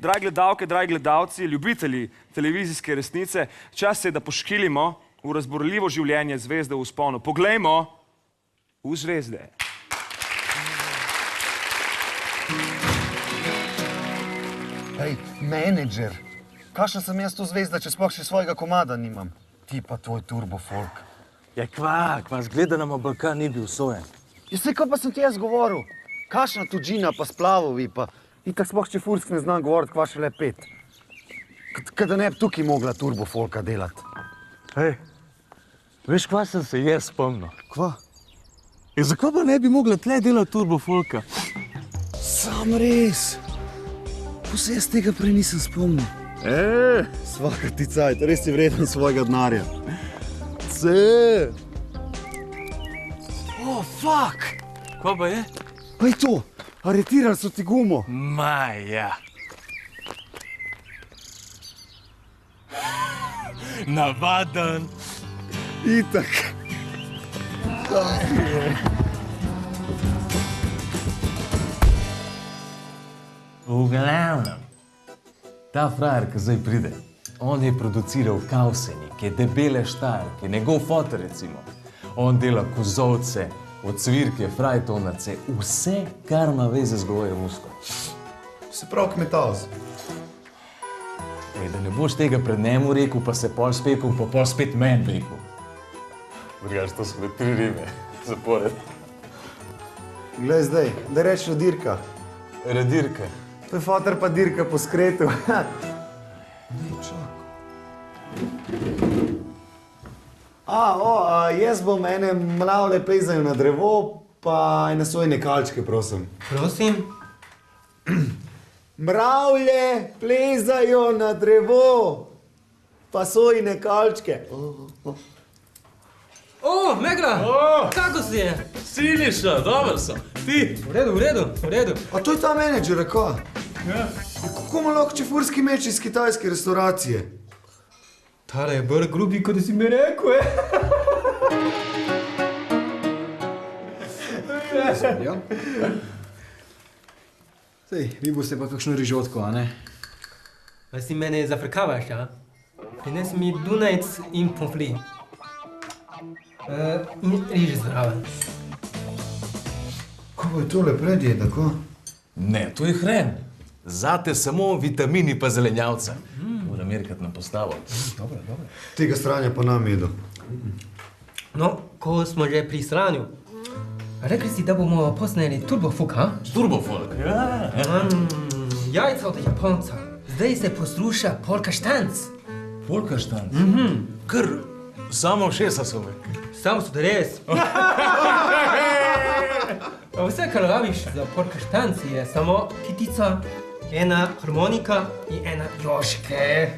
Dragi gledalke, dragi gledalci, ljubitelji televizijske resnice, čas je, da poškilimo v razborljivo življenje zvezde v vzponu. Poglejmo v zvezde. Ej, menedžer, kakšna sem jaz tu zvezda, če sploh še svojega komada nimam? Ti pa tvoj turbo folk. Ja, kva, zgleda nam Balkan ni bil sojen. Ja, saj, kaj pa sem ti jaz govoril? Kakšna tuđina pa splavovi pa... Itak sploh če fursk ne znam govoriti, kva še le pet. Kaj da ne bi tukaj mogla turbo folka delati. Hej, veš, kva sem se jaz spomnil? Kva? Ja, zakaj pa ne bi mogla tle delati turbo folka? Sam res. Pa se jaz tega prej nisem spomnil. Svaka ti cajt, res si vreden svojega denarja. Oh, fuck! Kva pa je? Pa je to, aretirali so ti gumo. Maja. Navaden. Itak. V glavnem, ta frajer, ki zdaj pride, on je produciral Kavsenike, Debele štarke, njegov fotor recimo. On dela kozovce, ocvirke, frajtonace, vse, kar ima veze z govejo musko. Se prav kmetavz. Ej, da ne boš tega pred njemu rekel, pa se pol spekel, pa pol spet meni rekel. Vrgaš, to so 3 rime, zapored. Glej zdaj, da reč Dirka. Radirka. To je fotor pa Dirka po skretu. Jaz bom ene mravlje plezajo na drevo, pa ene sojne kalčke, prosim. Prosim? Mravlje plezajo na drevo, pa sojne kalčke. O, Megla! Kako si je? Siniša, dober sem. Ti? V redu. A to je ta menedžer, kaj? Ja. Kako ima lahko čefurski meč iz kitajske restauracije? Tale je bolj grubi, kot si mi rekel, Ja. Sej, vi boste pa kakšno rižotko, a ne? A si mene zafrkavaš, a? Prinesi mi Dunajc in pomfri. In riž zraven. Kako je tole predjeda, ko? Ne, to je hren. Zate samo vitamini pa zelenjavca. Moram merkat na postavo. Dobro. Tega stranja pa nam jedo. No, ko smo že pri sranju, rekli si, da bomo posneli turbofuk, a? Turbofolk. Ja. Jajca od Japonca. Zdaj se posluša polka štanc. Polka štanc. Kar samo šesa so me. Samo so da res. Vse, kar rabiš za polka štanc, je samo kitica, ena harmonika in ena joške.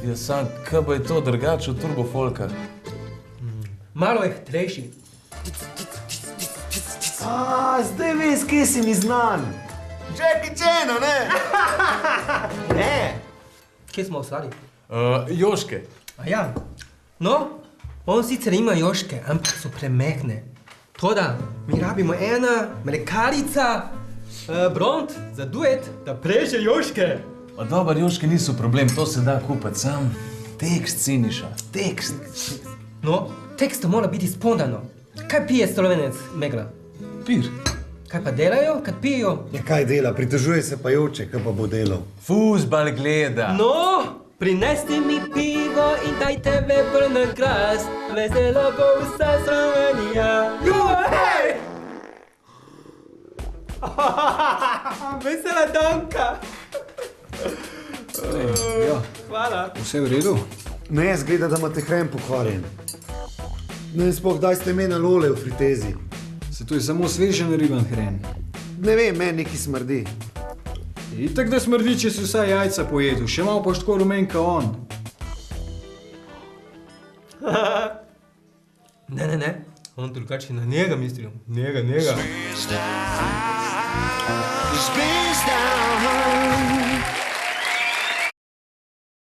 Ja, sam, kaj pa je to drugače od turbofolka? Malo je hitrejši. Zdaj veš, kje si mi znan. Jackie Chan, ne? Ne. Kje smo ostali? Joške. A ja. No, on sicer ima joške, ampak so premehne. Toda, mi rabimo ena mlekarica, bront za duet, da preže joške. Pa dobar, joške niso problem, to se da kupiti sam. Tekst, Siniša, tekst. No, tekst mora biti spontano. Kaj pije Slovenec, Megla? Pir. Kaj pa delajo, kad pijejo? Ja, kaj dela? Pritožuje se pa joče, kaj pa bo delal. Fuzbal gleda. No, prinesti mi pivo in dajte veper na glas. Veselo bo vsa Slovenija. Hej! Vesela danka. Ja, Hvala. vse v redu? Ne, zgleda, da imate hren pokvarjen. Ne, sploh kdaj ste imeli lole v fritezi. Se to je samo svežen riban hren. Ne vem, meni nekaj smrdi. Itak da smrdi, če si vsa jajca pojedel, še malo pa tako rumen ka on. Ne, on drugače na njega mislil. Njega. Spaced down.